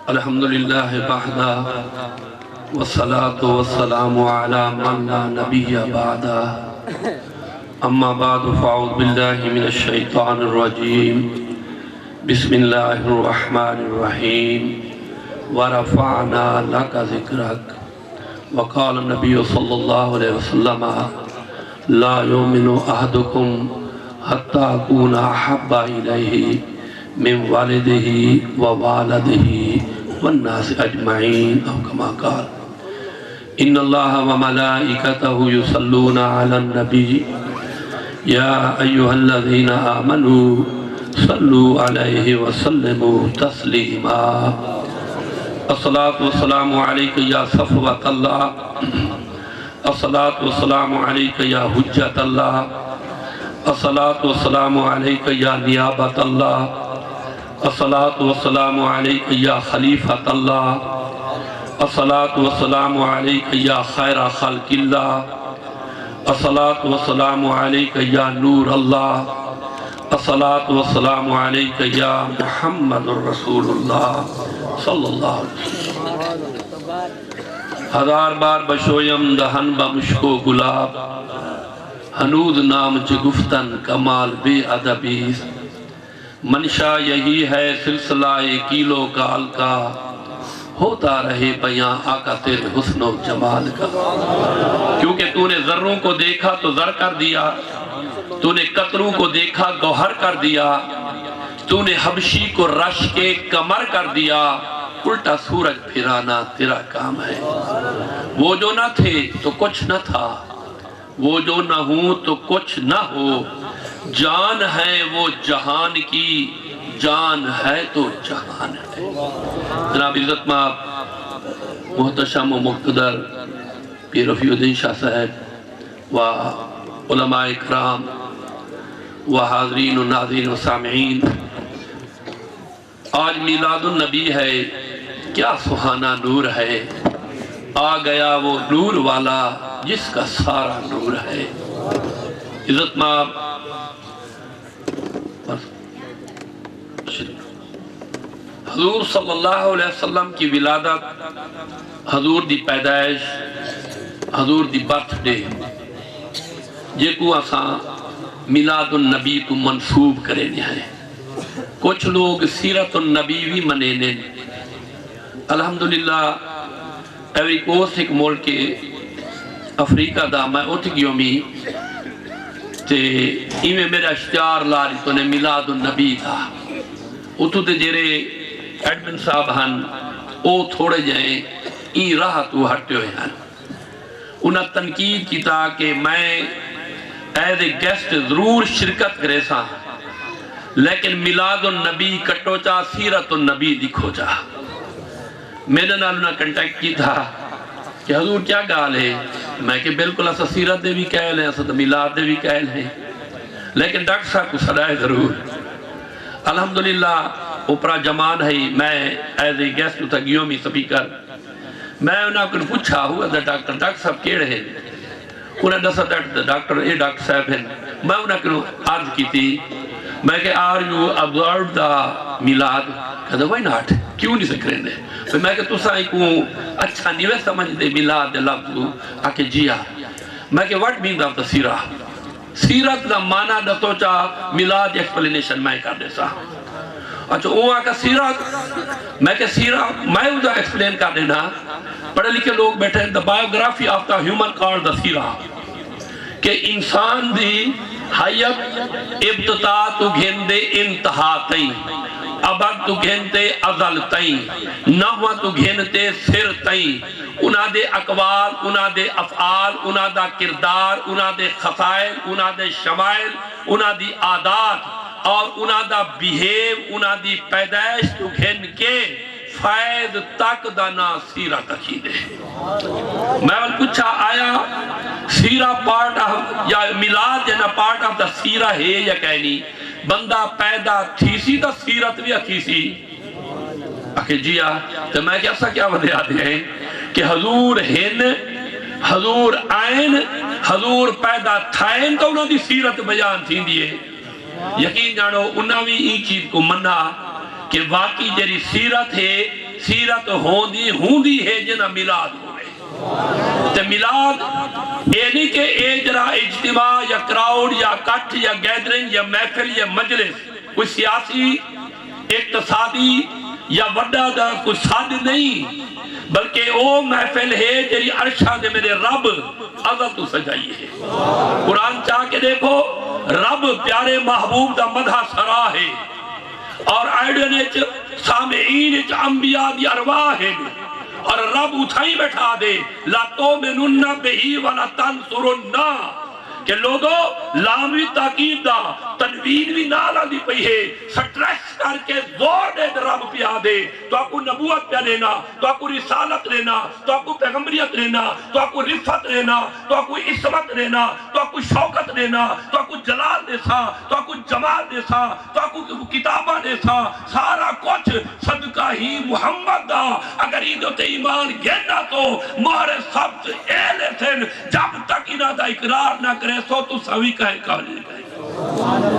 الحمدللہ وحدہ والصلاة والسلام علی من لا نبی بعدہ اما بعد فاعوذ باللہ من الشیطان الرجیم بسم اللہ الرحمن الرحیم ورفعنا لک ذکرک وقال النبی صلی اللہ علیہ وسلم لا یؤمن احدکم حتی اکون احب الیہ من والدہ ووالدہ والناس اجمعین او کما قال ان اللہ وملائکتہ یصلون علی النبی یا ایہا الذین آمنوا صلوا علیہ وسلموا تسلیما الصلاة والسلام علیکہ یا صفوۃ اللہ الصلاة والسلام علیکہ یا حجت اللہ الصلاة والسلام علیکہ یا نیابت اللہ الصلاة والسلام علیکہ یا خلیفۃ اللہ الصلاة والسلام علیکہ یا خیر خلق اللہ الصلاة والسلام علیکہ یا نور اللہ الصلاة والسلام علیکہ یا محمد الرسول اللہ صلی اللہ علیہ وسلم ہزار بار بشویم دہن بمشکو گلاب ہنود نام گفتن کمال بے ادبیست منشا یہی ہے سلسلہ کیلو کال کا ہوتا رہے بیاں آقا تیرے حسن و جمال کا کیونکہ تو نے ذروں کو دیکھا تو زر کر دیا تو نے قطروں کو دیکھا گوہر کر دیا تو نے حبشی کو رش کے کمر کر دیا الٹا سورج پھرانا تیرا کام ہے وہ جو نہ تھے تو کچھ نہ تھا وہ جو نہ ہوں تو کچھ نہ ہو جان ہے وہ جہان کی جان ہے تو جہان ہے جناب عزت مآب محتشم و مقتدر پیر رفیع الدین شاہ صاحب و علماء اکرام و حاضرین و ناظرین و سامعین آج میلاد النبی ہے کیا سہانا نور ہے آ گیا وہ نور والا جس کا سارا نور ہے عزت مآب حضور صلی اللہ علیہ وسلم کی ولادت حضور دی پیدائش حضور دی برتھ ڈے جے کو اساں میلاد النبی تو منصوب کرے ہیں کچھ لوگ سیرت النبی بھی منے الحمدللہ ایوری کوسٹ ایک ملک کے افریقہ دا میں اٹھ گیوں می تے ایمیں میرا اشتہار لاری تو نے میلاد النبی تھا اتو تے جیرے ایڈمن صاحب ہن او تھوڑے جائیں این راہ تو ہٹے ہوئے ہن انہاں تنقید کی تا کہ میں ایز اے گیسٹ ضرور شرکت کرے سا لیکن میلاد النبی کٹو چا سیرت النبی لکھو چا میرے نال انہاں کنٹیکٹ کی تھا کہ حضور کیا گال ہے میں کہ بالکل ایسا سیرت دے بھی کہل ہیں ایسا میلاد دے بھی کہل ہیں لیکن ڈاکٹر صاحب کو صدائے ضرور الحمدللہ اوپرا جمان ہے میں ایز اے گیسٹ تھا گیومی سپیکر میں انہاں کو پوچھا ہوا دا ڈاکٹر صاحب کیڑے ہیں انہاں دسا ڈاکٹر اے ڈاکٹر صاحب ہیں میں انہاں کو عرض کی تھی میں کہ آر یو ابزرو دا میلاد کہتا وائی ناٹ کیوں نہیں سکھ رہے ہیں میں کہ تُسا ایک اچھا نیوے سمجھ دے میلاد دے لفظ آکے جیا میں کہ what means of the سیرہ سیرت دا معنی دسو چاہ میلاد ایکسپلینیشن میں کر دے سا اچھا وہ آکا سیرت میں کہ سیرہ میں ادھا ایکسپلین کر دینا پڑھے لکھے لوگ بیٹھے the biography of the human called the سیرہ کہ انسان دی حیب ابتدا تو گھن دے انتہا تائیں ابد تو گھنتے ازل تائیں نحو تو گھنتے سر تائیں انہاں دے اقوال انہاں دے افعال انہاں دا کردار انہاں دے خصائل انہاں دے شمائل انہاں دی عادات اور انہاں دا بیہیو انہاں دی پیدائش تو گھن کے فائد تک دانا سیرہ تکی دے میں پوچھا آیا سیرہ پارٹ آف یا میلاد جنا پارٹ آف دا سیرہ ہے یا کہنی بندہ پیدا تھی سی دا سیرت بھی اکی سی اکھے جیا تو میں کیسا کیا بدے آتے ہیں کہ حضور ہن حضور آئین حضور پیدا تھائن تو انہوں دی سیرت بیان تھی دیئے یقین جانو انہوں بھی این چیز کو منع کہ واقعی جری سیرت ہے سیرت ہوندی ہے جنا میلاد ہوئے تے میلاد اے نہیں کہ اے جرا اجتماع یا کراؤڈ یا کٹھ یا گیدرنگ یا محفل یا مجلس کوئی سیاسی اقتصادی یا وڈا دا کوئی ساد نہیں بلکہ او محفل ہے جری عرشہ دے میرے رب عزت تو سجائی ہے قرآن چاہ کے دیکھو رب پیارے محبوب دا مدح سرا ہے اور آئیڈنچ سامعین انبیاء دی ارواح ہے اور رب اٹھائی بیٹھا دے لا تؤمنن بہی ولا تنصرن کہ لوگوں لامی تاکید دا تنوین بھی نالا دی پئی ہے سٹریس کر کے زور دے رب پیا دے تو آپ کو نبوت پیا لینا تو آپ کو رسالت لینا تو آپ کو پیغمبریت لینا تو آپ کو رفت لینا تو آپ کو عصمت لینا تو آپ کو شوکت لینا تو آپ کو جلال دیسا تو آپ کو جمال دیسا تو آپ کو کتابہ دیسا سارا کچھ صدقہ ہی محمد دا اگر ایدو تے ایمان گینا تو مہر سبت اہلے تھے جب تک انہ دا اقرار نہ کرے سو تو سوی کہے کہنے گئے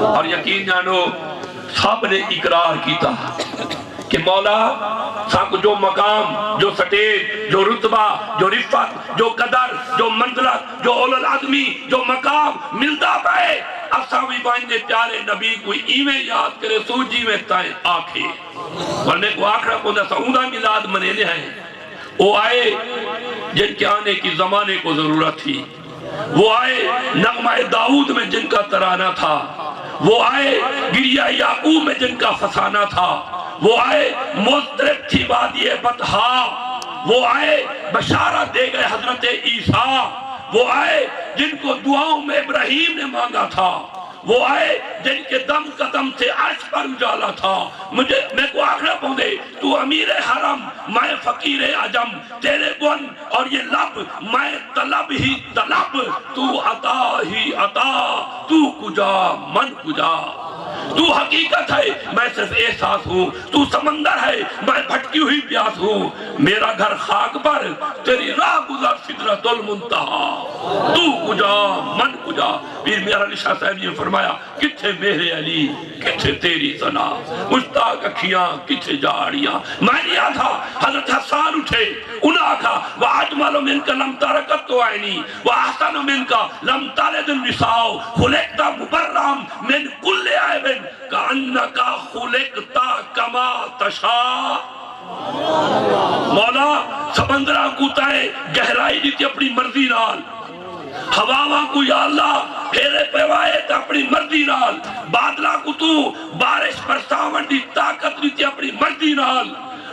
اور یقین جانو سب نے اقرار کیتا کہ مولا ساکو جو مقام جو سٹیج جو رتبہ جو رفت جو قدر جو منزلت جو اول العظمی جو مقام ملتا پائے اساوی بائندے پیارے نبی کوئی ایویں یاد کرے سوجی میں تائیں آنکھیں ورنے کو آخرہ کو دے سعودہ میلاد منے لے ہیں وہ آئے جن کے آنے کی زمانے کو ضرورت تھی وہ آئے نغمہ داؤد میں جن کا ترانہ تھا وہ آئے گریہ یعقوب میں جن کا فسانہ تھا وہ آئے مضطرب تھی وادی بطحا وہ آئے بشارت دے گئے حضرت عیسیٰ وہ آئے جن کو دعاؤں میں ابراہیم نے مانگا تھا وہ آئے جن کے دم قدم سے عرش پر اجالا تھا میں کو آخرہ پہنچے تو امیر حرم میں فقیر عجم تیرے گن اور یہ لب میں طلب ہی طلب تو عطا ہی عطا تو کجا من کجا تو حقیقت ہے میں صرف احساس ہوں تو سمندر ہے میں بھٹکی ہوئی پیاس ہوں میرا گھر خاک پر تیری راہ گزر سدرۃ المنتہا تو کجا من کجا پیر میرا علی شاہ صاحب نے فرمایا کتھے میرے علی کتھے تیری ثنا مشتاق اکھیاں کتھے جاڑیاں میں نہیں آتھا حضرت حسان اٹھے انہاں آکھا وَعَجْمَلُ مِنْكَ لَمْ تَرَكَتُ عَيْنِي وَأَحْسَنُ مِنْكَ لَمْ تَلِدِ النِّسَاءُ خُلِقْتَ مُبَرَّمْ مِنْ كُلِّ عَيْبٍ كَأَنَّكَ خُلِقْتَ كَمَا تَشَاءُ مولا سمندرہ کو تائے گہرائی دیتی اپنی مرضی نال ہواواں کو یا اللہ پھیرے پیوائے تا اپنی مرضی نال بادلہ کو تو بارش برساون دی طاقت دیتی اپنی مرضی نال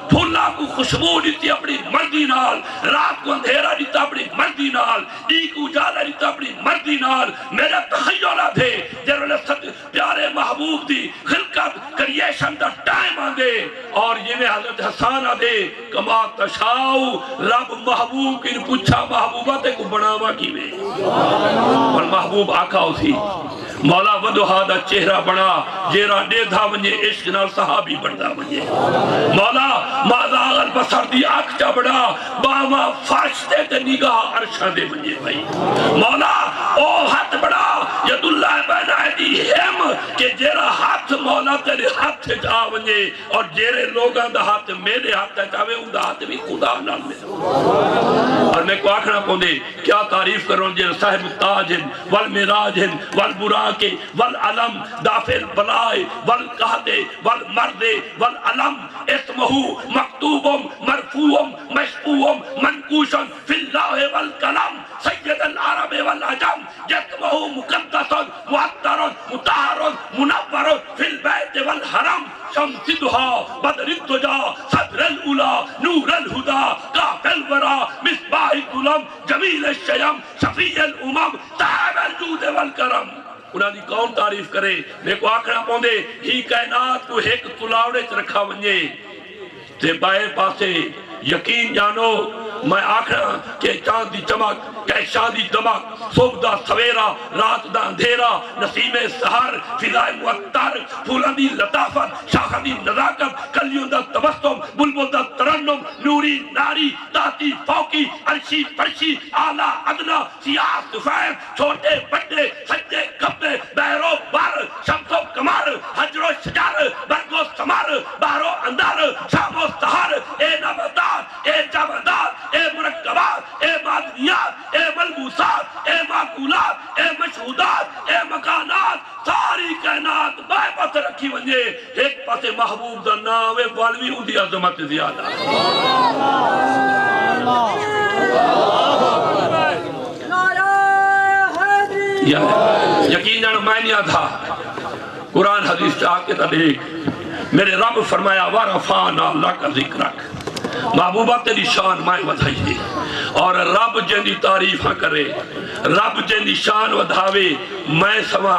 پھولا کو خوشبو دیتی اپنی مرضی نال رات کو اندھیرا دیتا اپنی مرضی نال ایک اجالا دیتا اپنی مرضی نال میرا تخیلہ دے جنہوں نے پیارے محبوب دی خلقت کریشن دا ٹائم آدھے اور یہ میں حضرت حسان آدھے کما تشاؤ رب محبوب کی پوچھا محبوبہ کو بناوا کی میں اور محبوب آقا اسی مولا ودوہا دا چہرہ بنا جیرا ڈیدھا ونجے عشق نال صحابی بڑھدا ونجے مولا مازاغ البصر دی آکھچا بڑا باما فرشتے تے نگاہ عرشہ دے ونجے بھائی مولا او ہاتھ بڑا ید اللہ بین ایدیہم کہ جیرا ہاتھ مولا تیرے ہاتھ جا ونجے اور جیرے لوگاں دا ہاتھ میرے ہاتھ جاوے ان دا ہاتھ بھی خدا نال میں اور میں کو آکھنا پوندے کیا تعریف کروں جیرا صاحب تاج ہیں والمراج ہیں والبراق والعلم دافع البلائے والقہدے والمردے والعلم اسمہو مکتوبم مرفوعم مشفوعم منکوشم فی اللہ والکلم سید العرب والعجم جسمہو مقدسا معطرا مطہرا منورا فی البیت والحرم شمس دہا بدر الدجا صدر الاولا نور الہدا کاف الورا مصباح الظلم جمیل الشیم شفیع الامم صاحب الجود والکرم انہاں دی کون تعریف کرے میں کو آکھنا پوندے ہی کائنات کو ایک تلاوڑے چ رکھا ونجے تے بائیں پاسے یقین جانو میں آکھنا کہ چاند دی چمک کہشان دی دمک صبح دا سویرا رات دا اندھیرا نسیم سحر فضائے معطر پھولاں دی لطافت شاخاں دی نزاکت کلیوں دا تبسم بلبل دا ترنم نوری ناری تاتی فوقی عرشی فرشی اعلیٰ ادنا سیاہ سفید چھوٹے بڑے سجے کبے بحر و بر شمس و قمر حجر و شجر برگ و ثمر بحر و اندر شام و سحر اے رکھی ونجے ایک پاسے محبوب دا نام والوی ان دی عظمت زیادہ یقین جانا میں نہیں تھا قرآن حدیث چاہ کے دیکھ میرے رب فرمایا وَرَفَعْنَا لَكَ ذِكْرَكَ محبوبہ تیری شان مائیں ودھائیے اور رب جن دی تعریف ہاں کرے رب جن دی شان ودھاوے میں سوا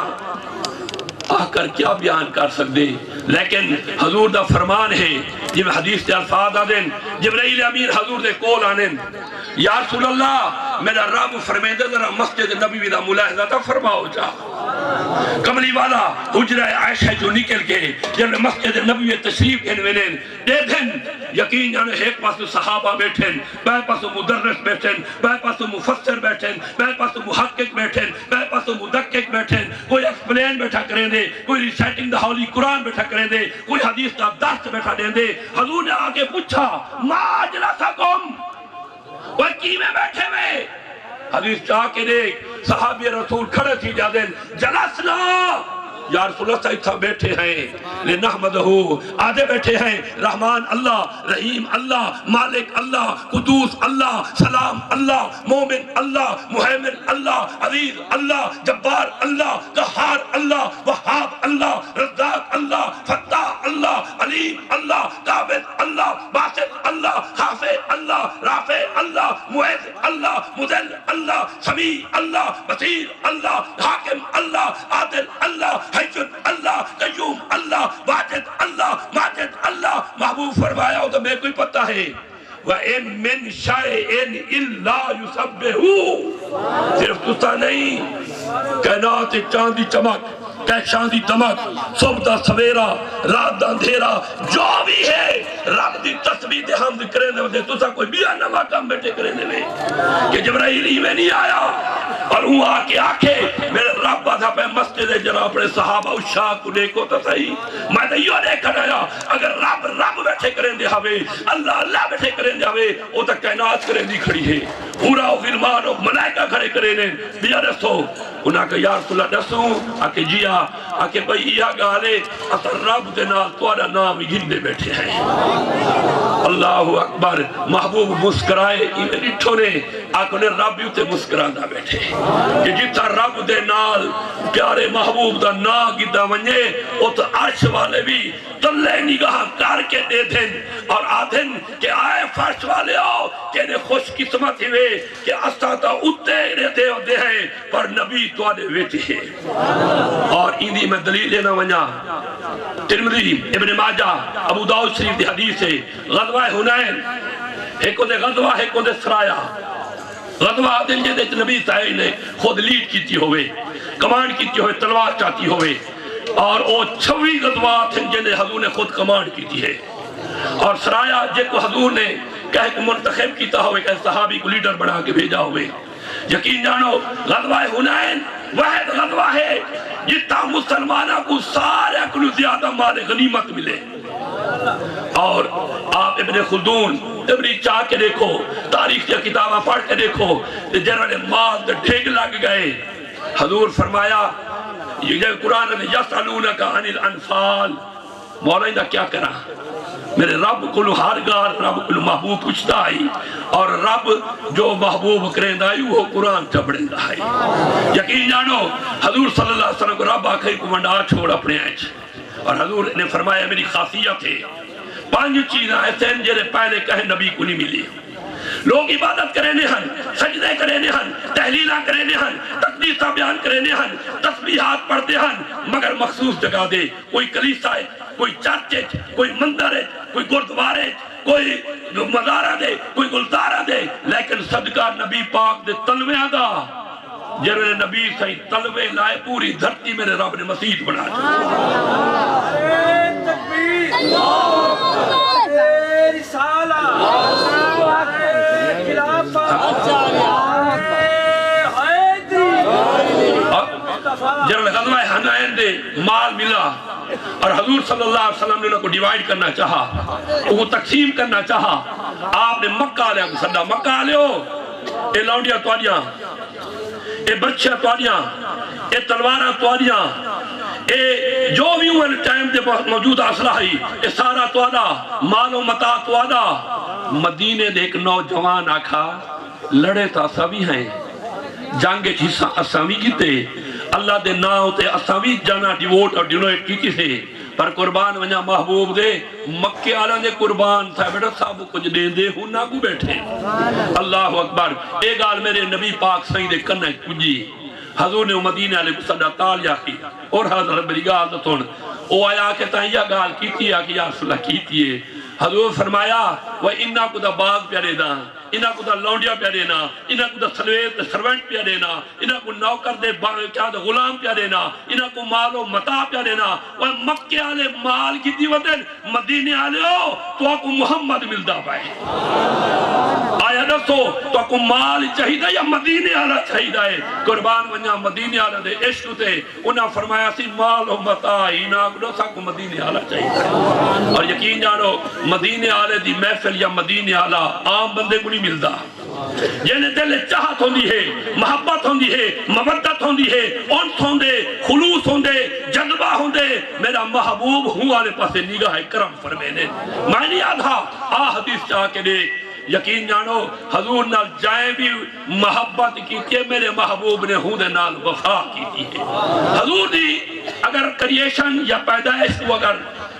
آ کر کیا بیان کر سکتے لیکن حضور دا فرمان ہے جب حدیث کے الفاظ آدیں جبرائیل امین حضور دے کول آنیں یا رسول اللہ میرا رب فرمیدہ ذرا مسجد نبی دا ملاحظہ تا فرماؤ جا کملی والا حجرہ عائشہ جو نکل کے جب مسجد نبی تشریف انوینیں دے دن یقین جانے ایک پاس صحابہ بیٹھیں بے پاس مدرس بیٹھیں بے پاس مفسر بیٹھیں بے پاس محقق بیٹھیں بے پاس مدقق بیٹھیں کوئی ایکسپلین بیٹھا کریں دے کوئی ریسائٹنگ دا ہولی قرآن بیٹھا کریں دے کوئی حدیث دا درس بیٹھا دیں دے حضور نے آگے پوچھا ما اجلسکم وہ کی میں بیٹھے ہوئے حدیث چاہ کے دیکھ صحابی رسول کھڑے تھی جا دیں جلسنا یا رسول اللہ صاحب تھا بیٹھے ہیں لنحمدہو آدھے بیٹھے ہیں رحمان اللہ رحیم اللہ مالک اللہ قدوس اللہ سلام اللہ مومن اللہ محیمن اللہ عزیز اللہ جبار اللہ قہار اللہ وہاب اللہ رزاق اللہ فتاح اللہ علیم اللہ قابض اللہ باسط اللہ خافع اللہ رافع اللہ معز اللہ مذل اللہ سمیع اللہ بصیر اللہ حاکم اللہ عادل اللہ حیجن اللہ قیوم اللہ واجد اللہ ماجد اللہ محبوب فرمایا ہو تو میں کوئی پتہ ہے وَإِن مِّن شَيْءٍ إِلَّا يُسَبِّحُ صرف تُسا نہیں کائنات چاندی چمک کہشان دی دمک صبح دا سویرا رات دا اندھیرا جو بھی ہے رب دی تسبیح دے حمد کریں دے تو سا کوئی بیان نما کام بیٹھے کریں دے کہ جبرائیل ہی میں نہیں آیا اور ہوں آکے آکے میرے رب آدھا پہ مسجد جناب اپنے صحابہ اشاہ کو دیکھو تو صحیح میں نے یہ دیکھا آیا اگر رب بیٹھے کریں دے ہوئے اللہ بیٹھے کریں دے ہوئے وہ تک کائنات کریں دی کھڑی ہے پورا غلمان و ملائکہ کھڑے کریں دے بیا رسو انہاں کہ یا رسول اللہ دسوں آکے جیا آکے بھئی یہ گالے اثر رب دے نال توڑا نام گھندے بیٹھے ہیں اللہ اکبر محبوب مسکرائے ایمیں نٹھو نے آکے انہیں رب بھی تے مسکرانہ بیٹھے کہ جتا رب دے نال پیارے محبوب دا نا گدہ ونجے او تو عرش والے بھی تلے نگاہ کر کے دے دیں اور آدھن کہ آئے فرش والے آؤ کہ انہیں خوش قسمت ہوئے کہ استاتا اتے رہتے ہوتے ہیں پر نبی تو آنے ویٹے ہیں اور اندھی میں دلیل لینا ونجا ترمذی ابن ماجہ ابو داؤد شریف دی حدیث ہے غزوہ حنین ایک دے غزوہ ایک دے سرایا غزوہ دن جے نبی صاحب نے خود لیڈ کیتی ہوئے کمانڈ کیتی ہوئے تلوار چاہتی ہوئے اور وہ 26 غزوات ہیں جنہیں حضور نے خود کمانڈ کیتی ہے اور سرایا جے کو حضور نے کہے کہ منتخب کیتا ہوئے کہ صحابی کو لیڈر بنا کے بھیجا ہوئے یقین جانو غزوہ حنین واحد غزوہ ہے جتا مسلمانہ کو سارے کلو زیادہ مال غنیمت ملے اور آپ ابن خلدون ابن چاہ کے دیکھو تاریخ کی کتابہ پڑھ کے دیکھو جنہوں نے مال دے ٹھیک لگ گئے حضور فرمایا یہ قرآن نے یسألونک عن الانفال مولا کیا کرا میرے رب کلو ہارگار رب کلو محبوب پوچھتا ہے اور رب جو محبوب کریں دائی وہ قرآن چپڑیں دا ہے یقین جانو حضور صلی اللہ علیہ وسلم کو رب آخری کو منڈا چھوڑ اپنے آئیچ اور حضور نے فرمایا میری خاصیت ہے 5 چیزیں ایسے ہیں جنہیں پہلے کہیں نبی کو نہیں ملی لوگ عبادت کریں ہن سجدے کریں ہن تحلیلہ کریں ہن تقدیسہ بیان کریں ہن تسبیحات پڑھتے ہن مگر مخصوص جگہ دے کوئی کلیسہ ہے کوئی چرچ ہے کوئی مندر ہے کوئی گردوار ہے کوئی مزارہ دے کوئی گلزارہ دے لیکن صدقہ نبی پاک دے تلوے آدھا جنہوں نبی صحیح تلوے لائے پوری دھرتی میرے رب نے مسجد بنا جنہوں غزوہ حنین دے مال ملا اور حضور صلی اللہ علیہ وسلم نے انہوں کو ڈیوائیڈ کرنا چاہا وہ تقسیم کرنا چاہا آپ نے مکہ لیا صدا مکہ لیا اے لونڈیاں توانیاں اے برچیاں توانیاں اے تلواراں توانیاں اے جو بھی ہوئے والے ٹائم دے موجود اسلحہ یہ سارا توڑا مال و متا توڑا مدینے دے ایک نوجوان آکھا لڑے تا سبھی ہیں جانگے چیسا اسامی جیتے اللہ دے نا ہوتے اسامی جانا ڈیووٹ اور ڈینویٹ کی سے پر قربان ونجا محبوب دے مکے آلہ دے قربان تھا بیٹا صاحب کچھ دے دے ہوں نہ کو بیٹھے اللہ اکبر ایک آل میرے نبی پاک سعید کنہ کجی حضور نے مدینہ علیہ صدا تالیہ کی اور حضرت بری گال دتون او آیا کہ تاں یہ گال کیتی ہے کہ یا رسول اللہ کیتی ہے حضور فرمایا وہ انہا کو دا باغ پیارے دا انہا کو دا لونڈیا پیارے نا انہا کو دا سروینٹ پیارے نا انہا کو نوکر دے غلام پیارے نا انہا کو مال و متا پیارے نا وہ مکے آلے مال کی دیوتن مدینے آلے ہو تو آپ کو محمد ملدہ پائے آیا دستو تو آپ کو مال چاہیدہ یا مدینے آلہ چاہیدہ ہے قربان ونیا مدینے آلہ دے عشق تے انہا فرمایا سی مال و متا انہا کو مدینے آلہ چاہیدہ اور یقین جانو مدینے آلے دی محفل یا مدینے آلہ عام بندے کو نہیں ملدا جنہیں دل چاہت ہوندی ہے محبت ہوندی ہے مودت ہوندی ہے انس ہوندے خلوص ہوندے جذبہ ہوندے میرا محبوب ہوں آلے پاسے نگاہ کرم فرمینے میں نہیں آدھا حدیث چاہ کے دے یقین جانو حضور نال جائیں بھی محبت کی کہ میرے محبوب نے ہوں دے نال وفا کی ہے حضور دی اگر کریشن یا پیدائش کو اگر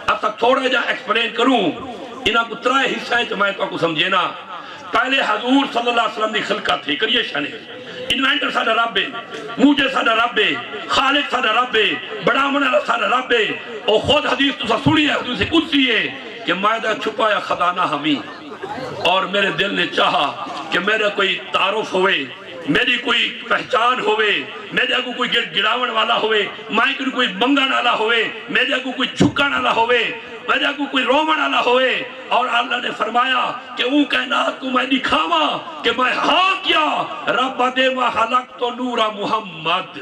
اب تک تھوڑا جا ایکسپلین کروں انہاں کو ترائے حصہ ہے تو میں تو آپ کو سمجھے نا پہلے حضور صلی اللہ علیہ وسلم دی خلقت تھی کریشن ہے انوینٹر ساڑھا رب ہے موجے ساڑھا رب ہے خالق ساڑھا رب ہے بڑا منہ ساڑھا رب ہے اور خود حدیث تو سا سنی ہے حدیث قدسی ہے کہ مائدہ چھپایا خدانہ ہمیں اور میرے دل نے چاہا کہ میرا کوئی تعارف ہوئے میری کوئی پہچان ہوئے میرے کو کوئی گراون والا ہوئے مائیں کوئی منگن والا ہوئے میرے کو کوئی جھکن والا ہوئے میرے کو کوئی رومن والا ہوئے اور اللہ نے فرمایا کہ اون کائنات کو میں دکھاوا کہ میں ہاں کیا رب دے و خلقت نور محمد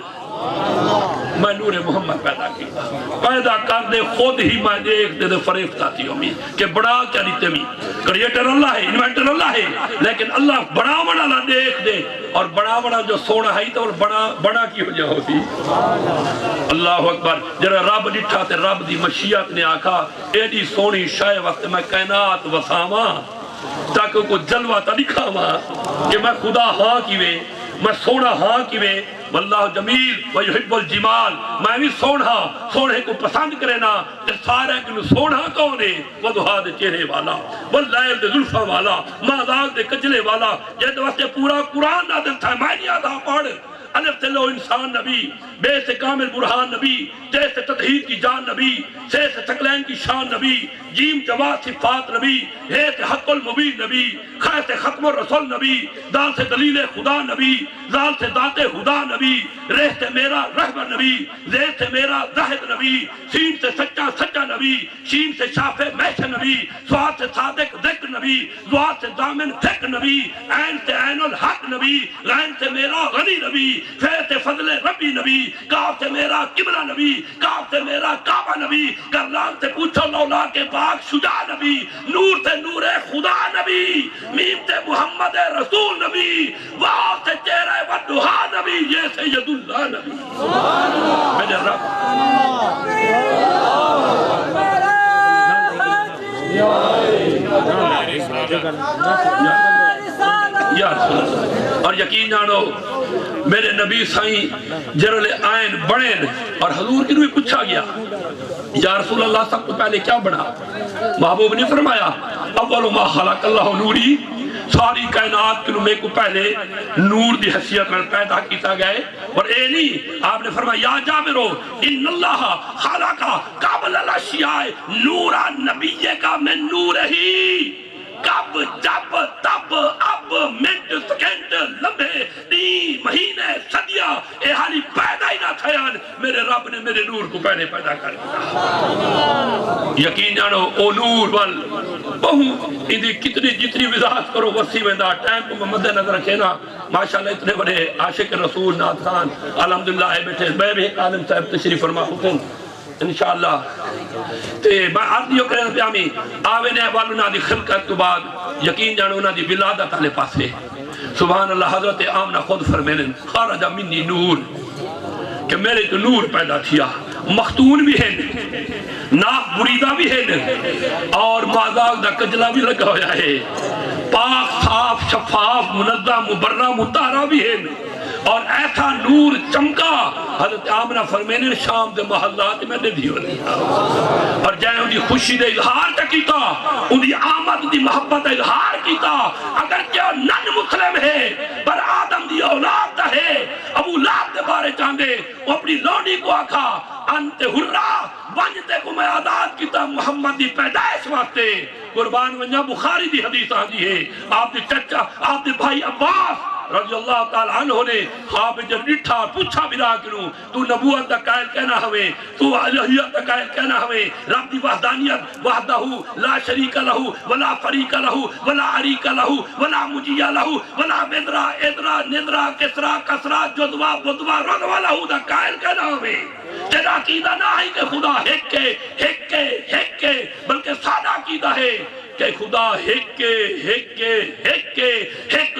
میں نور محمد پیدا کیا پیدا کر دے خود ہی میں دیکھ دے فریفتہ تھی ہمیں کہ بڑا کیا دیتے میں کریٹر اللہ ہے انوینٹر اللہ ہے لیکن اللہ بڑا بڑا دیکھ دے اور بڑا بڑا جو سونا ہے تو بڑا کی وجہ ہوتی اللہ اکبر جرہ رب ڈٹھا تے رب دی مشیت نے آکھا ایڈی سونی شائع وقت میں کائنات وساواں تاکہ کو جلوہ تا دکھاواں کہ میں خدا ہاں کیوے میں سونا ہاں کیوے واللہ جمیل ویحب الجمال میں بھی سونے کو پسند کرے نا سارے کنو سونا کونے وضحا دے چہرے والا واللیل دے ظلفہ والا مازاق دے کجلے والا یہ تو واسطے پورا قرآن نازل تھا میں نہیں آدھا پڑھ الف سے لو انسان نبی بے سے کامل برہان نبی تے سے تطہیر کی جان نبی سے تقلین کی شان نبی جیم جواد صفات نبی ہے سے حق المبین نبی خیر سے ختم الرسول نبی دال سے دلیل خدا نبی زال سے ذات خدا نبی رہ سے میرا رہبر نبی زیر سے میرا زاہد نبی سین سے سچا نبی شین سے شافع محشر نبی سواد سے صادق ذکر نبی زواد سے دامن فکر نبی عین سے عین الحق نبی غین سے میرا غنی نبی فیر سے فضل ربی نبی کاف سے میرا قبلہ نبی کاف سے میرا کعبہ نبی کرلان سے پوچھو لولا کے پاک شجاع نبی نور سے نور خدا نبی میم سے محمد رسول نبی واو سے چہرہ ودہا نبی یہ سید اللہ نبی میرے رب یا رسول اللہ اور یقین جانو میرے نبی سائیں جرل آئین بڑھیں اور حضور کی نوی پوچھا گیا یا رسول اللہ سب کو پہلے کیا بڑھا محبوب نے فرمایا اول ما خلق اللہ نوری ساری کائنات کے میں کو پہلے نور دی حیثیت میں پیدا کیتا گئے اور اے نہیں آپ نے فرمایا یا جابرو ان اللہ خلقا قبل الاشیاء نورا نبی کا میں نور ہی کب جب تب اب منٹ سیکنڈ لمحے دی مہینے صدیہ اے حالی پیدا ہی نہ تھیان میرے رب نے میرے نور کو پہلے پیدا کر دیا یقین جانو او نور وال بہو اندھی کتنی جتنی وضاحت کرو وسیع میں دا ٹائم کو مد نظر رکھے نا ماشاءاللہ اتنے بڑے عاشق رسول نات خان الحمدللہ ہے بیٹھے میں بھی ایک عالم صاحب تشریف فرما حکم انشاءاللہ تے میں عرضیوں کریں پیامی آوینے والونا دی خلقت تو بعد یقین جانونا دی ولادت علی پاسے سبحان اللہ حضرت آمنہ خود فرمینن خارجہ منی نور کہ میرے تو نور پیدا تھیا مختون بھی ہیں ناک بریدہ بھی ہے اور مازاق دا کجلا بھی لگا ہویا ہے، پاک صاف شفاف منظم مبرہ مطہرہ بھی ہے، اور ایسا نور چمکا حضرت آمنہ فرمینے شام دے محلات میں دے دیو لیا، اور جائے ان دی خوشی دے اظہار تا کیتا، ان دی آمد دی محبت دے اظہار کیتا، اگر کیا نن مسلم ہے پر آدم دی اولاد تا ہے، ابو لہب دے بارے چاندے وہ اپنی لونی کو آکھا انت حرہ ونجتے کو میں آزاد کیتا محمد دی پیدائش واسطے، قربان ونجا بخاری دی حدیث آجی ہے، آپ دی چچا آپ دی بھائی عباس رضی اللہ تعالیٰ عنہ نے خواب جب نٹھا پوچھا بلا کروں تو نبوت دا قائل کہنا ہوئے، تو الہیت دا قائل کہنا ہوئے، رب دی وحدانیت وحدہ لا شریک لہو ولا فریق لہو ولا عریق لہو ولا مجیہ لہو ولا بدرہ ادرہ ندرہ کسرہ کسرہ جدوہ بدوہ رضوہ لہو دا قائل کہنا ہوئے، تیرا عقیدہ نہ ہے کہ خدا ہک کے بلکہ سادہ عقیدہ ہے کہ خدا ہک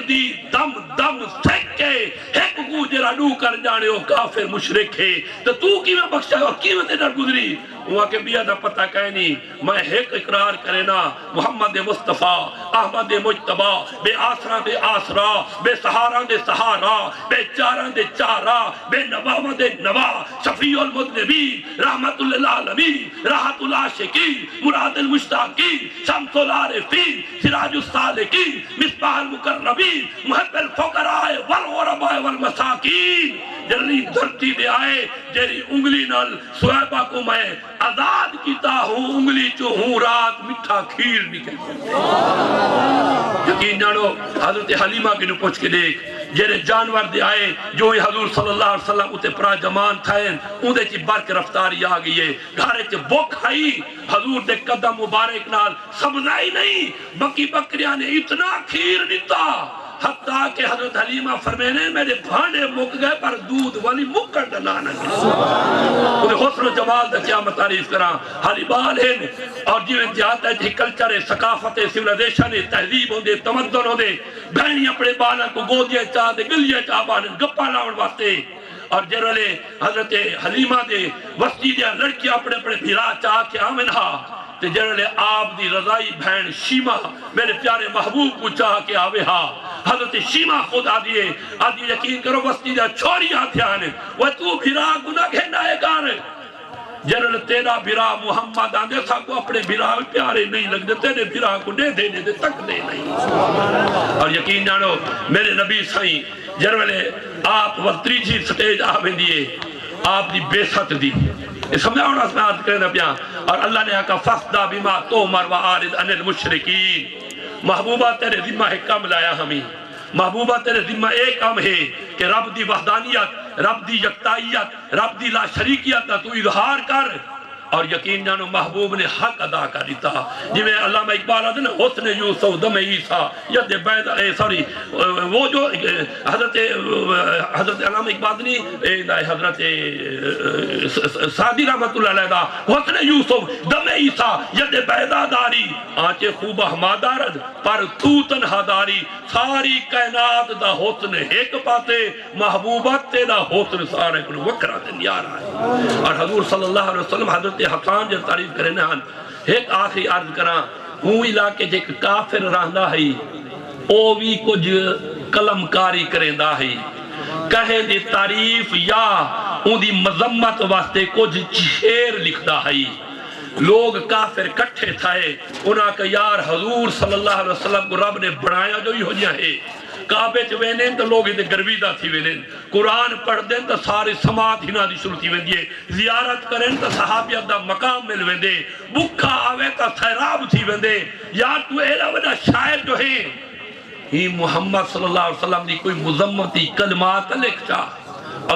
دی دم دم سکے ہک کو جرا نو کر جانے ہو کافر مشرک ہے تو کی میں بخشا اور کی میں تیرا گزری وہاں کے بیعہ دا پتہ کہے نہیں میں ہک اقرار کرنا محمد مصطفیٰ احمد مجتبہ بے آسرہ دے آسرہ بے سہارہ دے سہارہ بے چارہ دے چارہ بے نواہ دے نواہ شفیع المذنبین رحمت للعالمین راحت العاشقین مراد المشتاقین شمس العارفین سراج السالکین مصباح المقربین محب الفقراء والغرباء والمساکین جلی دھرتی دے آئے جیری انگلی نال سویبہ کو میں آزاد کیتا ہوں انگلی چو ہوں رات مٹھا کھیر نکل یقین جانو حضرت حلیمہ کی نو پوچھ کے دیکھ جیرے جانور دے آئے جو ہی حضور صلی اللہ علیہ وسلم اتے پرا جمان تھائیں اندے چی برک رفتاری آگئی ہے گھارے چی بک آئی حضور دے قدم مبارک نال سبزائی نہیں بکی بکریاں نے اتنا کھیر نیتا حتیٰ کہ حضرت حلیمہ فرمینے میرے بھانڈے مک گئے پر دودھ والی مکر ڈلانا گئے انہیں حسن و جمال دا کیا متعریف کرا حلیبال ہیں اور جیویں جاتا ہے جی کلچر ہے ثقافت ہے سیولائزیشن ہے تہذیب ہوں دے تمدن ہوں دے بہنی اپنے بالا کو گودیاں چاہ دے گلیاں چاہ بانے گپا لاؤن واسطے اور جرلے حضرت حلیمہ دے وسطی دیا لڑکی اپنے اپنے بھیرا چاہ کے آمنہا تے جرلے آپ دی رضائی بہن شیمہ میرے پیارے محبوب کو چاہ کے آوے ہا حضرت شیمہ خود آدھی یقین کرو وسطی دیا چھوڑی آتے آنے وہ تو بھیرا گناہ گھنڈا ہے گار جرل تیرا بھیرا محمد آندے تھا کو اپنے بھیرا پیارے نہیں لگ دے تیرے بھیرا کو دے دے تک دے نہیں اور یقین جانو میرے نبی سائیں جرولے آپ وقتری جی سٹیج آویں دیئے آپ دی بے ست دی سمجھا ہونا اس میں آدھ کرنا پیا اور اللہ نے کہا فَفْدَا بِمَا تُومَرْ وَآرِدْ عَنِ الْمُشْرِقِينَ محبوبہ تیرے ذمہ ہے کم لایا ہمیں محبوبہ تیرے ذمہ ایک کم ہے کہ رب دی وحدانیت رب دی یکتائیت رب دی لا شریکیت تو اظہار کر اور یقین جانو محبوب نے حق ادا کر دیتا جویں علامہ اقبال آدھے نا حسن یوسف دم عیسیٰ ید بیدہ سوری وہ جو حضرت علامہ اقبال نہیں حضرت سعدی رحمت اللہ علیہ دا حسن یوسف دم عیسیٰ ید بیدہ داری آنچے خوب احمادارد پر تو تنہا داری ساری کائنات دا حسن ایک پاتے محبوبت تے دا حسن سارے کنو وکرات نیار آئے اور حضور صلی اللہ علیہ وسلم حضرت حسان جب تعریف کرے نہاں ایک آخری عرض کرا ہوں علاقے جیک کافر رہندا ہے او بھی کچھ کلمکاری کریندا ہے کہیں دی تعریف یا ان دی مذمت واسطے کچھ شعر لکھدا ہے لوگ کافر کٹھے تھائے انہاں کہ یار حضور صلی اللہ علیہ وسلم کو رب نے بڑھایا جو ہی ہو جائے ہے کعبے چ وینن تو لوگ تے گرویدہ تھی وینن قرآن پڑھ دیں تو سارے سماعت ہی نہ دی شروع تھی ویندی ہے زیارت کریں تو صحابیت دا مقام مل ویندے بکھا آوے تو سیراب تھی ویندے یار تو ایلا وڈا شاعر جو ہے ہی محمد صلی اللہ علیہ وسلم دی کوئی مذمتی کلمات لکھ چا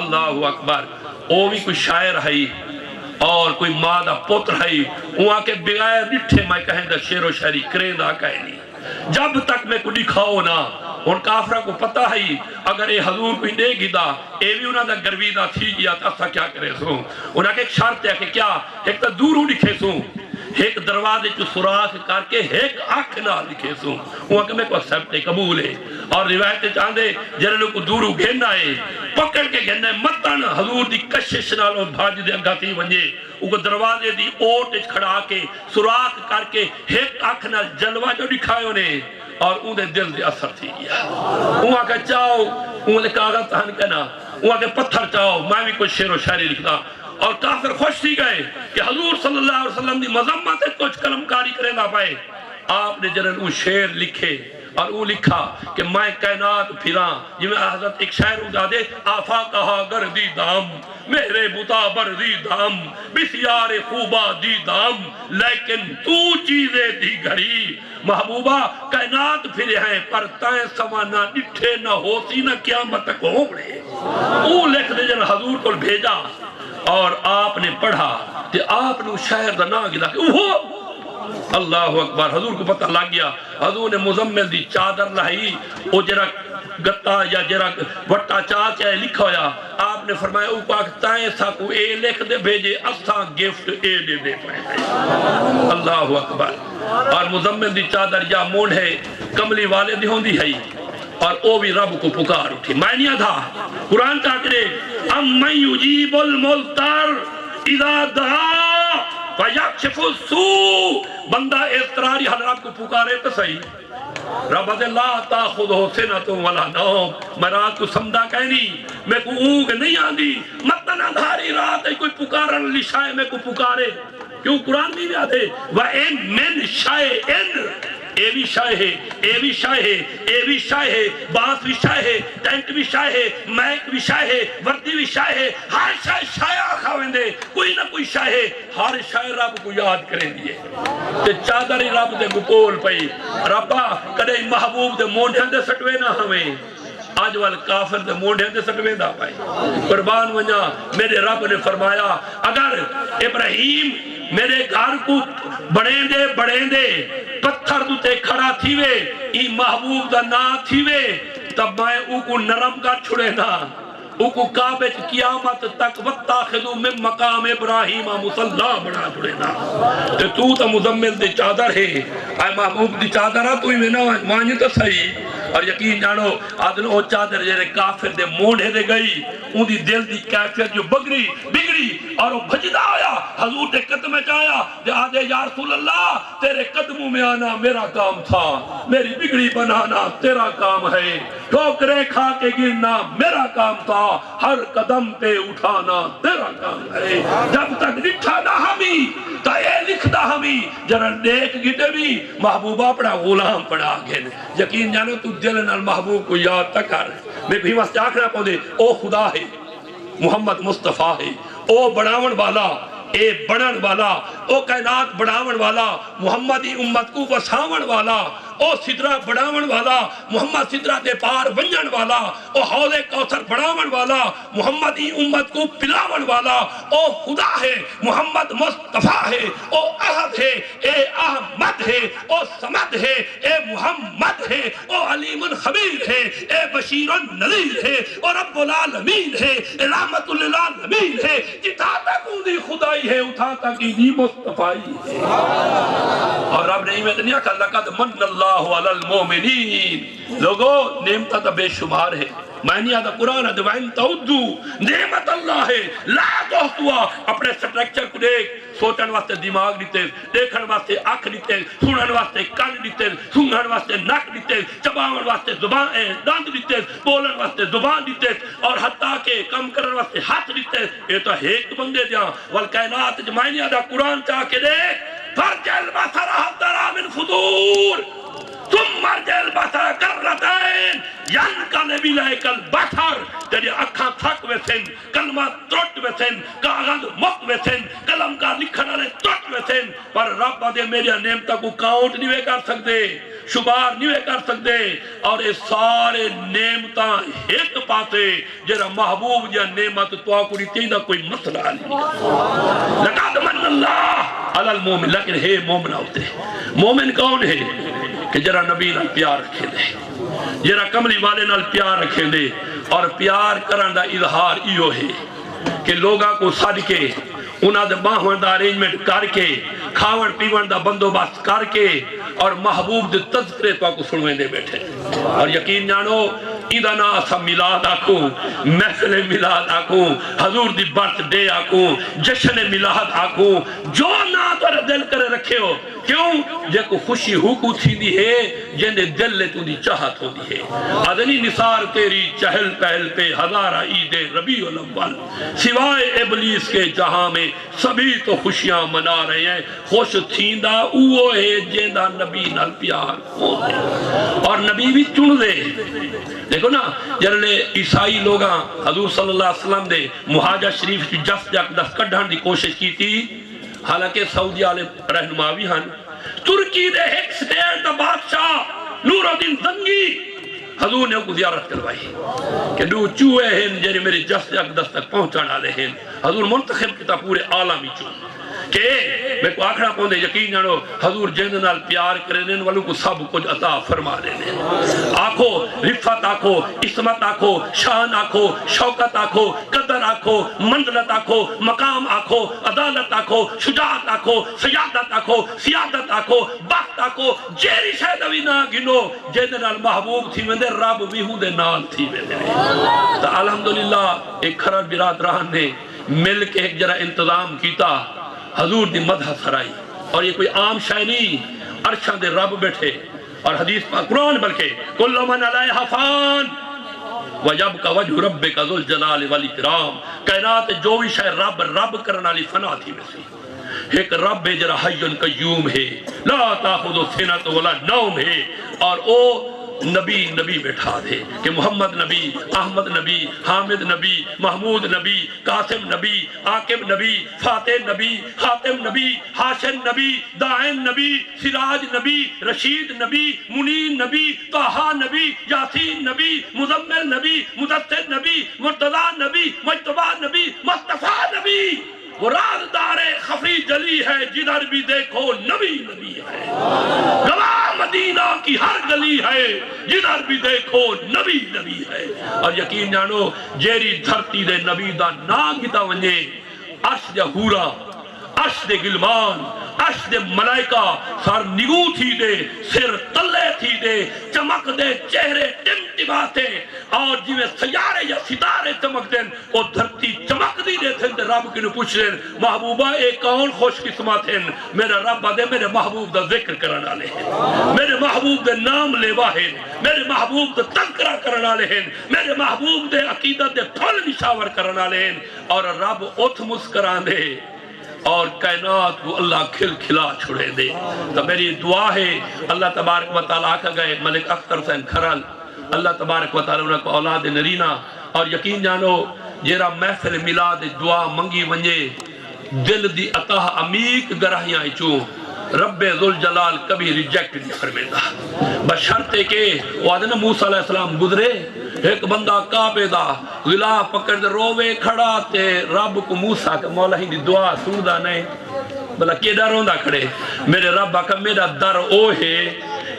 اللہ اکبر او بھی کوئی شاعر ہے اور کوئی مادہ پتر ہے وہاں کے بغیر نٹھے میں کہیں دا شعر و شاعری کریں دا کہیں نہیں جب تک میں کو دکھاؤ نا ان کافرہ کو پتہ ہے اگر یہ حضور کوئی دے گی دا اے بھی انہاں دا گرویدہ تھی گیا تو اسا کیا کرے سو انہاں کے ایک شرط ہے کہ کیا ایک تا دوروں لکھے سو ایک دروازہ دروازے چو سوراخ کر کے ایک آنکھ نہ لکھے سوں وہاں کہ میں کو ایکسپٹ قبول ہے اور روایت چاندے جنہوں کو دورو گھن آئے پکڑ کے گھن آئے متن حضور دی کشش نالوں بھاج دے انگا تھی ونجے وہ کو دروازے دی اوٹ کھڑا کے سوراخ کر کے ایک آنکھ نہ جلوہ جو دکھائے انہیں اور انہیں دل دے اثر تھی گیا وہاں کہ چاہو انہیں کاغذ تہن کنا وہاں کہ پتھر چاہو میں بھی کچھ شعر و شاعری لکھتا اور کافر خوش تھی گئے کہ حضور صلی اللہ علیہ وسلم دی مذمت کچھ کلمکاری کرے نہ پائے آپ نے جنن وہ شعر لکھے اور وہ لکھا کہ میں کائنات پھراں جی میں حضرت ایک شاعر ادا دے آفا کہا گردی دام میرے بتا بردی دام بسیار خوبہ دی دام لیکن تو چیزیں دی گھڑی محبوبہ کائنات پھرے ہیں پر تائیں سمانا نٹھے نہ ہوتی نہ قیامت تک ہوڑے وہ لکھ دے جن حضور کو بھیجا اور آپ نے پڑھا کہ آپ نے شاعر دا نام گلا کہ اوہ اللہ اکبر حضور کو پتہ لگ گیا حضور نے مزمل دی چادر لائی او جرا گتا یا جرا وٹا چاچا لکھا ہویا آپ نے فرمایا او پاکتائیں سا کو اے لکھ دے بھیجے اساں گفٹ اے دے دے پائے اللہ اکبر اور مزمل دی چادر یا مونڈ ہے کملی والے دی ہوندی ہے اور او بھی رب کو پکار اٹھی معنیہ تھا قرآن کا کرے ام من یجیب الملتر اذا دعا فیکشف السوء بندہ اضطراری حل رب کو پکارے تو صحیح رب دے لا تاخذہ سنۃ ولا نوم میں رات کو سمدھا کہنی میں کو اونگ نہیں آندی متن اندھاری رات ہے کوئی پکارن لشائے میں کو پکارے کیوں قرآن نہیں یاد ہے وَإِن مِّن شَيْءٍ اے بھی شائع ہے اے بھی شائع ہے اے بھی شائع ہے بانس بھی شائع ہے ٹینٹ بھی شائع ہے میک بھی شائع ہے وردی بھی شائع ہے ہر شائع شائع کھاویں دے کوئی نہ کوئی شائع ہے ہر شائع رب کو یاد کریں دیئے تے چادری رب دے گکول پئی ربا کدے محبوب دے مونڈیاں دے سٹوے نہ ہمیں آج وال کافر دے مونڈیاں دے سٹوے نہ پائے قربان ونجا میرے رب نے فرمایا اگر ابراہیم میرے گھر کو بڑھیں دے پتھر دوتے کھڑا تھیوے ای محبوب دا نا تھیوے تب میں او کو نرم کا چھڑے نا او کو کعبت قیامت تک وَاتَّخِذُوا مِن مقام ابراہیم مصلی بنا چھڑے نا تو تا مزمل دے چادر ہے اے محبوب دی چادر ہے تو ہی میں نہ مانی تو صحیح اور یقین جانو آدھن او چادر جیرے کافر دے مونڈے دے گئی ان دی دل دی کیفیت جو بگڑی اور وہ بھجدہ آیا حضور دے قدم چایا دے آدھے یا رسول اللہ تیرے قدموں میں آنا میرا کام تھا میری بگڑی بنانا تیرا کام ہے ٹھوکریں کھا کے گرنا میرا کام تھا ہر قدم پہ اٹھانا تیرا کام ہے جب تک لکھا نہ ہمیں تا اے لکھدا ہمیں جنہاں دیکھ گیتے بھی محبوبہ پڑا غلام پڑا گئے یقین جانو تو دل نال محبوب کو یاد تک کر میں بھی واسطے آکھنا پہنچے او خدا ہے محمد مصطفیٰ ہے او بڑھاون والا اے بڑھن والا او کائنات بڑھاون والا محمدی امت کو وساون والا او صدرہ بڑھاون والا محمد صدرہ دے پار ونجن والا او حوض کوثر بڑھاون والا محمدی امت کو پلاون والا او خدا ہے محمد مصطفیٰ ہے او احد ہے اے احمد ہے او سمد ہے اے محمد ہے او علیم خبیر ہے اے بشیر نذیر ہے او رب العالمین ہے اے رحمت للعالمین ہے جتا تک اندھی خدائی ہے اتھا تک انہی مصطفائی ہے اور رب نے میں دنیا کا لقد من اللہ علی المومنین لوگو نعمت تا بے شمار ہے معنی آدھا قرآن ہے وَإِن تَعُدُّوا نعمت اللہ ہے لا تحصوها اپنے سٹرکچر کو دیکھ سوچن واسطے دماغ دیتے دیکھن واسطے آنکھ دیتے سنن واسطے کان دیتے سنگھن واسطے ناک دیتے چباون واسطے زبان دانت دیتے بولن واسطے زبان دیتے اور حتیٰ کہ کم کرن واسطے ہاتھ دیتے یہ تو ایک بندے دیاں والکائنات جمائنی آدھا قرآن چاہ کے دیکھ فرجع البصر هل ترى من فطور ثم ارجع البصر کرتين ينقلب اليك البصر تیری اکھاں تھک ویسن کلمہ ترٹ ویسن کاغذ مک ویسن قلم کا لکھن والے ترٹ ویسن پر رب دے میری نعمتوں کو کاؤنٹ نہیں کر سکتے شمار نہیں کر سکتے اور یہ سارے نعمتاں ایک پاسے جرا محبوب یا نعمت تو کو نہیں دا کوئی مسئلہ نہیں لقد من اللہ علی المومن لیکن ہے مومن ہوتے مومن کون ہے کہ جرا نبی نال پیار رکھے دے جرا کملی والے نال پیار رکھے دے اور پیار کرن دا اظہار ایو ہے کہ لوگاں کو سد کے انہاں دے باہواں دا ارینجمنٹ کر کے کھاون پیون دا بندوبست کر کے اور محبوب دے تذکرے تو کو سنویں دے بیٹھے اور یقین جانو ایدہ نا اسا میلاد آکوں محفل میلاد آکوں حضور دی برتھ ڈے آکوں جشن میلاد آکوں جو نا تو دل کرے رکھے ہو کیوں جے کو خوشی ہوکو تھی دی ہے جن دے دل لے تو دی چاہت ہو دی ہے آدنی نثار تیری چہل پہل پہ ہزارہ عید ربیع الاول سوائے ابلیس کے جہاں میں سبھی تو خوشیاں منا رہے ہیں خوش تھیندہ اوہ ہے جیندہ نبی نال پیار ہو دے اور نبی بھی چن دے دیکھو نا جرلے عیسائی لوگاں حضور صلی اللہ علیہ وسلم دے مہاجر شریف کی جس جک دس کڑھان دی کوشش کی تھی حالانکہ سعودی عالم رہنما بھی ہن ترکی دے ایک سٹیٹ دا بادشاہ نور الدین زنگی حضور نے کو زیارت کروائی کہ دو چوہے ہیں جنہیں میرے جس جک دس تک پہنچانا لے ہیں حضور منتخب کتا پورے عالمی چون کہ میں کو آکھنا پوندے یقین جانو حضور جن نال پیار کرنے والوں کو سب کچھ عطا فرما دینے آکھو رفت آکھو عصمت آکھو شان آکھو شوکت آکھو قدر آکھو منزلت آکھو مقام آکھو عدالت آکھو شجاعت آکھو سیادت آکھو سیادت آکھو بخت آکھو جیری شاید بھی نہ گنو جن نال محبوب تھی وندے رب بھی ہوں دے نال تھی وندے تو الحمدللہ ایک کھرر برادران نے مل کے ایک جرہ انتظام کیتا حضور دی مدح سرائی اور یہ کوئی عام شاعری عرشاں دے رب بیٹھے اور حدیث پاک قرآن بلکہ کل من علیہا فان وَيَبْقَ وَجْهُ رَبِّكَ ذُو الْجَلَالِ وَالْإِكْرَامِ کائنات جو بھی شاعر رب کرنا لی فنا تھی ویسی ایک رب ہے جرا حی قیوم ہے لا تاخذ سنۃ ولا نوم ہے اور او نبی بیٹھا دے کہ محمد نبی احمد نبی حامد نبی محمود نبی قاسم نبی عاقب نبی فاتح نبی خاتم نبی حاشر نبی داعن نبی سراج نبی رشید نبی منیر نبی طہا نبی یاسین نبی مزمل نبی مدثر نبی مرتضی نبی مجتبی نبی مصطفیٰ نبی وہ رازدار خفی جلی ہے جدھر بھی دیکھو نبی نبی ہے گواہ مدینہ کی ہر گلی ہے جدھر بھی دیکھو نبی نبی ہے اور یقین جانو جیری دھرتی دے نبی دا نا گتا ونجے عرش دے حورا عرش دے گلمان عرش دے ملائکہ سر نگو تھی دے سر تلے تھی دے چمک دے چہرے ٹمٹماتے اور جی میں سیارے یا ستارے چمک دیں اور دھرتی چمک دی دے تھے رب کنو پوچھ لیں محبوبہ ایک کون خوش قسمت ہیں میرا رب دے میرے محبوب دا ذکر کرنا لے ہیں میرے محبوب دے نام لیوا ہیں میرے محبوب دے تذکرہ کرنا لے ہیں میرے محبوب دے عقیدت دے پھل نشاور کرنا لے ہیں اور رب اتھ مسکران دے اور کائنات کو اللہ کھل کھلا چھوڑے دے تو میری دعا ہے اللہ تبارک و تعالیٰ کا گئے ملک اختر حسین کھرل اللہ تبارک و تعالیٰ انہوں کو اولاد نرینہ اور یقین جانو جیرا محفل ملاد دعا منگی ونجے دل دی عطا عمیق گراہیاں چوں رب ذوالجلال کبھی ریجیکٹ نہیں فرمیدہ بشرتے کہ وہ آدھے نا موسیٰ علیہ السلام گزرے ایک بندہ کعبے دا غلاف پکڑ دے روے کھڑا تے رب کو موسیٰ کہ مولا ہی دی دعا سندہ نہیں بلا کی ڈر ہوندہ کھڑے میرے رب آکا میرا در او ہے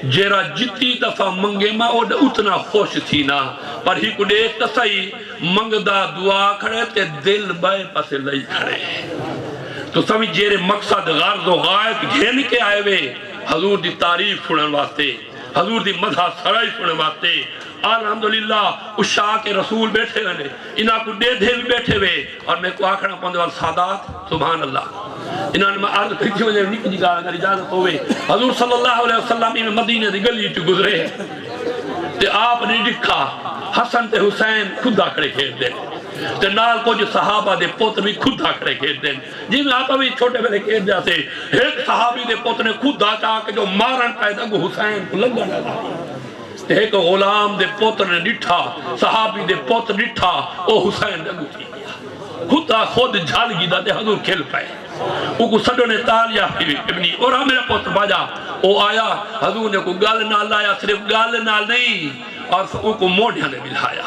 جیرا جتی دفعہ منگے ماں اتنا خوش تھی نا پر ہی کو دیکھ تسائی منگدہ دعا کھڑے تے دل بائے پاسے لئی کھڑے تو سمجھ جیرے مقصد غرض و غائب گھن کے آئے وے حضور دی تعریف سنن واسطے حضور دی مدح سرائی سنن واسطے الحمدللہ اس شاہ کے رسول بیٹھے ہوئے انہاں کو دے دے بھی بیٹھے ہوئے اور میں کو آکھنا پوندے وال سادات سبحان اللہ انہاں نے میں عرض کری تھی وجہ نک جی گاہ اگر اجازت ہوئے حضور صلی اللہ علیہ وسلم میں مدینہ دی گلی چ گزرے تے آپ نے دکھا حسن تے حسین خدا کھڑے کھیل دے تے نال کو جو صحابہ دے پوت بھی خدا کھڑے کھیل دیں جی میں آپا بھی چھوٹے بلے کھیل جاتے ایک صحابی دے پوت نے خدا چاہ کے جو مارن قائدہ کو حسین کو لگا نہ ایک غلام دے پوتر نے ڈٹھا صحابی دے پوتر ڈٹھا او حسین دے گھٹی گیا خدا خود جھال گی دا دے حضور کھل پائے او کو سڈو نے تالیا ابنی اور میرا پوتر باجا او آیا حضور نے کو گال نال آیا صرف گال نال نہیں اور او کو موڑیاں نے ملایا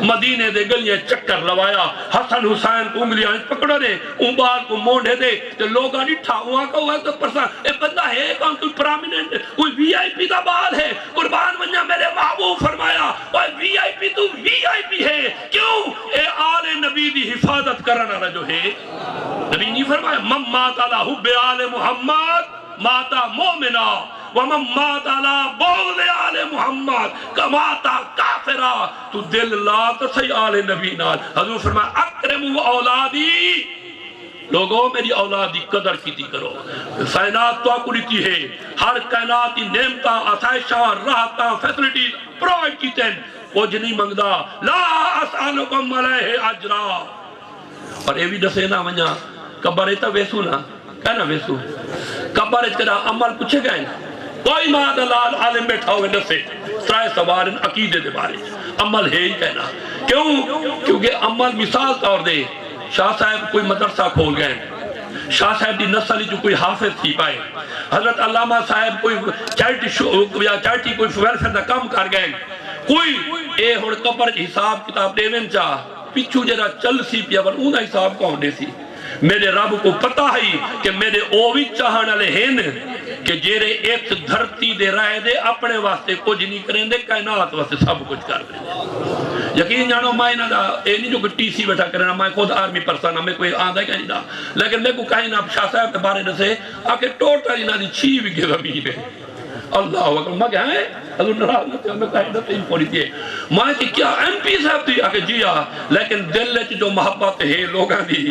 مدینے دے گلیاں چکر لوایا حسن حسین کو انگلیاں پکڑو دے انبال کو موڑے دے تو لوگاں ڈٹھا وہاں کا ہوا تو پرسان اے بندہ ہے کام کوئی پرامیننٹ کوئی وی آئی پی دا بال ہے قربان ونجا میرے محبوب فرمایا وی آئی پی تو وی آئی پی ہے کیوں اے آل نبی دی حفاظت کرنا والا جو ہے نبی نہیں فرمایا من مات علی حب آل محمد ماتا مومنا ومن مات علی بغض آل محمد کماتا کافرا تو دل لا تو سی آل نبی نال حضور فرمایا اکرموا اولادی لوگوں میری اولاد کی قدر کیتی کرو کائنات تو آپ لیتی ہے ہر کائنات کی نعمتاں آسائشاں راحتاں فیسلٹیز پرووائڈ کیتے ہیں کچھ نہیں منگدا لا اسالکم علیہ اجرا اور یہ بھی دسے نہ ونجا قبر ہے تو ویسو نا کہنا ویسو قبر ہے تیرا عمل پوچھے گئے کوئی ماں دلال عالم بیٹھا ہوئے دسے سرائے سوارن عقیدے دے بارے عمل ہے ہی کہنا کیوں کیونکہ عمل مثال طور دے شاہ صاحب کوئی مدرسہ کھول گئے شاہ صاحب دی نسل جو کوئی حافظ تھی پائے حضرت علامہ صاحب کوئی چیریٹی کوئی ویلفیئر دا کام کر گئے کوئی اے ہن قبر حساب کتاب دیویں چاہ پچھو جرا چل سی پیا پر اونہ حساب کون دے سی میرے رب کو پتہ ہے کہ میرے اووی چاہن والے ہیں کہ جیرے ایک دھرتی دے رائے دے اپنے واسطے کچھ نہیں کریں دے کائنات واسطے سب کچھ کر دے یقین جانو میں نہ اے نہیں جو کہ ٹی سی بیٹھا کرنا میں خود آرمی پرسن ہمیں کوئی آندہ ہی کہیں نہ لیکن میں کو کہیں نہ شاہ صاحب کے بارے دسے آکے ٹوٹل انہاں دی 6 وگے زمین ہے اللہ اکبر میں کہا ہے حضور نراز نہ تھے ہمیں کہیں دفعہ ہی پوری تھی میں کہ کیا ایم پی صاحب تھی آکے جی لیکن دل لے جو محبت ہے لوگاں دی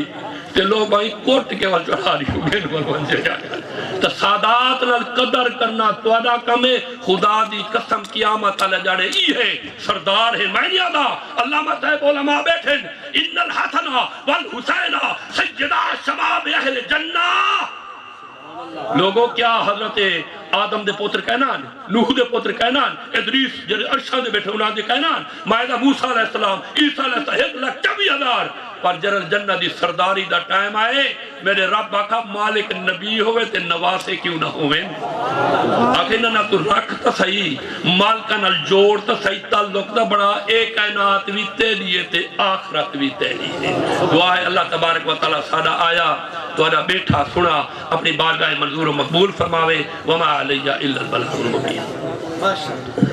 تے لوگ آئی کوٹ کے وال چڑھا رہی ہوں گے بنجے جائے تو سادات نال قدر کرنا توڑا کمیں خدا دی قسم قیامت علی جاڑے ای ہے سردار ہے میں نہیں آدھا علامہ صاحب علماء بیٹھیں ان الحسن والحسین سیدہ شباب اہل جنہ لوگوں کیا حضرت آدم دے پوتر کینان نوح دے پوتر کینان ادریس جرے عرشہ دے بیٹھے انہاں دے کینان مائدہ موسیٰ علیہ السلام عیسیٰ علیہ السلام 1,24,000 پر جرل جنہ دی سرداری دا ٹائم آئے میرے رب آکھا مالک نبی ہوئے تے نواسے کیوں نہ ہوئے آکھے نہ تو رکھ تا صحیح مالکہ نال جوڑ تا صحیح تعلق دا بڑا ایک کائنات بھی تے لیے تے آخرت بھی تے لیے دعا ہے اللہ تبارک و تعالیٰ سادہ آیا تو آجا بیٹھا سنا اپنی بارگاہ منظور و مقبول فرماوے وما علیہ الا البلاغ المبین